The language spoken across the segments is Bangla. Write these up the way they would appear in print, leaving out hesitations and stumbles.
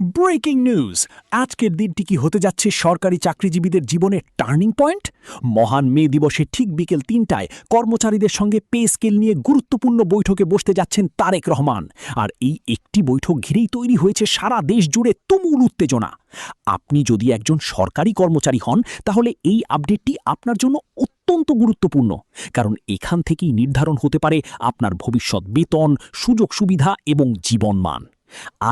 Breaking news! আজকের দিনটি কি হতে যাচ্ছে সরকারি চাকরিজীবীদের জীবনের টার্নিং পয়েন্ট? মহান মে দিবসে ঠিক বিকেল ৩টায় কর্মচারীদের সঙ্গে পে স্কেল নিয়ে গুরুত্বপূর্ণ বৈঠকে বসতে যাচ্ছেন তারেক রহমান। আর এই একটি বৈঠক ঘিরেই তৈরি হয়েছে সারা দেশ জুড়ে তুমুল উত্তেজনা। আপনি যদি একজন সরকারি কর্মচারী হন, তাহলে এই আপডেটটি আপনার জন্য অত্যন্ত গুরুত্বপূর্ণ, কারণ এখান থেকেই নির্ধারণ হতে পারে আপনার ভবিষ্যৎ বেতন, সুযোগ সুবিধা এবং জীবনমান।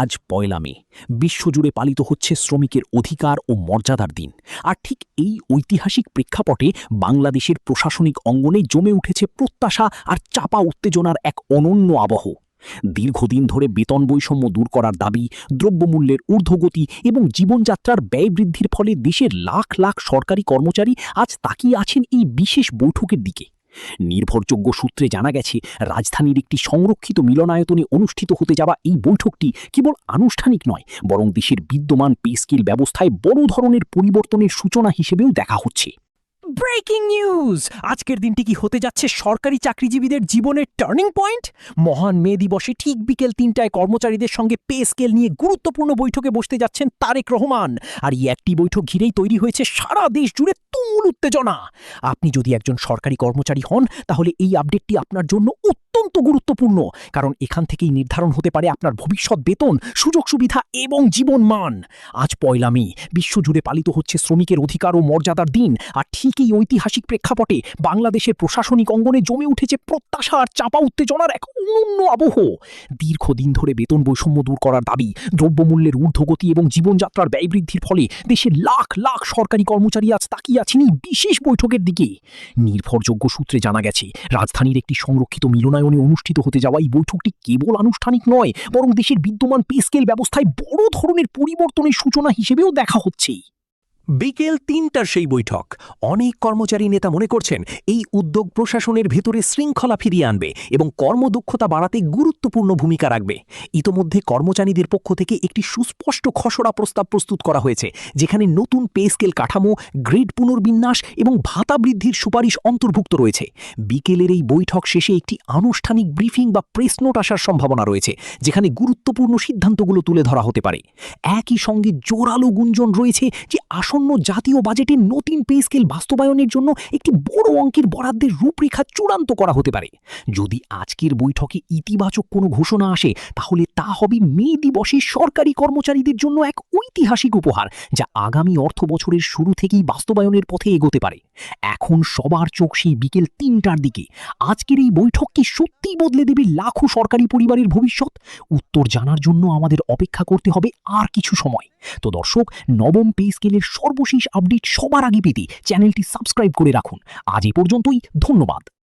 আজ ১লা মে বিশ্বজুড়ে পালিত হচ্ছে শ্রমিকের অধিকার ও মর্যাদার দিন। আর ঠিক এই ঐতিহাসিক প্রেক্ষাপটে বাংলাদেশের প্রশাসনিক অঙ্গনে জমে উঠেছে প্রত্যাশা আর চাপা উত্তেজনার এক অনন্য আবহ। দীর্ঘদিন ধরে বেতন বৈষম্য দূর করার দাবি, দ্রব্যমূল্যের ঊর্ধ্বগতি এবং জীবনযাত্রার ব্যয় বৃদ্ধির ফলে দেশের লাখ লাখ সরকারি কর্মচারী আজ তাকিয়ে আছেন এই বিশেষ বৈঠকের দিকে। নির্ভরযোগ্য সূত্রে জানা গেছে, রাজধানীর একটি সংরক্ষিত মিলনায়তনে অনুষ্ঠিত হতে যাওয়া এই বৈঠকটি কেবল আনুষ্ঠানিক নয়, বরং দেশের বিদ্যমান পে স্কেল ব্যবস্থায় বড় ধরনের পরিবর্তনের সূচনা হিসেবেও দেখা হচ্ছে। Breaking news! আজকের দিনটি কি হতে যাচ্ছে সরকারি চাকরিজীবীদের জীবনের টার্নিং পয়েন্ট? মহান মে দিবসে ঠিক বিকেল ৩টায় কর্মচারীদের সঙ্গে পে স্কেল নিয়ে গুরুত্বপূর্ণ বৈঠকে বসতে যাচ্ছেন তারেক রহমান। আর এই একটি বৈঠক ঘিরেই তৈরি হয়েছে সারা দেশ জুড়ে তুমুল উত্তেজনা। আপনি যদি একজন সরকারি কর্মচারী হন, তাহলে এই আপডেটটি আপনার জন্য অত্যন্ত গুরুত্বপূর্ণ, কারণ এখান থেকেই নির্ধারণ হতে পারে আপনার ভবিষ্যৎ বেতন, সুযোগ সুবিধা এবং জীবনমান। আজ ১লা মে বিশ্বজুড়ে পালিত হচ্ছে শ্রমিকের অধিকার ও মর্যাদার দিন। আর ঠিক এই ঐতিহাসিক প্রেক্ষাপটে বাংলাদেশের প্রশাসনিক অঙ্গনে জমে উঠেছে প্রত্যাশা আর চাপা উত্তেজনার এক অনন্য আবহ। দীর্ঘদিন ধরে বেতন বৈষম্য দূর করার দাবি, দ্রব্যমূল্যের ঊর্ধ্বগতি এবং জীবনযাত্রার ব্যয় বৃদ্ধির ফলে দেশের লাখ লাখ সরকারি কর্মচারী আজ তাকিয়ে আছেন এই বিশেষ বৈঠকের দিকে। নির্ভরযোগ্য সূত্রে জানা গেছে, রাজধানীর একটি সংরক্ষিত মিলনায়তনে অনুষ্ঠিত হতে যাওয়া এই বৈঠকটি কেবল আনুষ্ঠানিক নয়, বরং দেশের বিদ্যমান পে স্কেল ব্যবস্থায় বড় ধরনের পরিবর্তনের সূচনা হিসেবেও দেখা হচ্ছে। বিকেল ৩টার সেই বৈঠক। অনেক কর্মচারী নেতা মনে করছেন এই উদ্যোগ প্রশাসনের ভেতরে শৃঙ্খলা ফিরিয়ে আনবে এবং কর্মদক্ষতা বাড়াতে গুরুত্বপূর্ণ ভূমিকা রাখবে। ইতোমধ্যে কর্মচারীদের পক্ষ থেকে একটি সুস্পষ্ট খসড়া প্রস্তাব প্রস্তুত করা হয়েছে, যেখানে নতুন পে স্কেল কাঠামো, গ্রেড পুনর্বিন্যাস এবং ভাতা বৃদ্ধির সুপারিশ অন্তর্ভুক্ত রয়েছে। বিকেলের এই বৈঠক শেষে একটি আনুষ্ঠানিক ব্রিফিং বা প্রেস নোট আসার সম্ভাবনা রয়েছে, যেখানে গুরুত্বপূর্ণ সিদ্ধান্তগুলো তুলে ধরা হতে পারে। একই সঙ্গে জোরালো গুঞ্জন রয়েছে যে আসন্ন জাতীয় বাজেটে নতুন পে স্কেল বাস্তবায়নের জন্য একটি বড় অঙ্কের বরাদ্দের রূপরেখা চূড়ান্ত করা হতে পারে। যদি আজকের বৈঠকে ইতিবাচক কোনো ঘোষণা আসে, তাহলে তা হবে মে দিবসে সরকারি কর্মচারীদের জন্য এক ঐতিহাসিক উপহার, যা আগামী অর্থ বছরের শুরু থেকেই বাস্তবায়নের পথে এগোতে পারে। এখন সবার চোখ সেই বিকেল ৩টার দিকে। আজকের এই বৈঠক কি সত্যিই বদলে দেবে লাখো সরকারি পরিবারের ভবিষ্যৎ? উত্তর জানার জন্য আমাদের অপেক্ষা করতে হবে আর কিছু সময়। তো দর্শক, নবম পে স্কেলের সর্বশেষ আপডেট সবার আগে পেতে চ্যানেলটি সাবস্ক্রাইব করে রাখুন। আজ এ পর্যন্তই, ধন্যবাদ।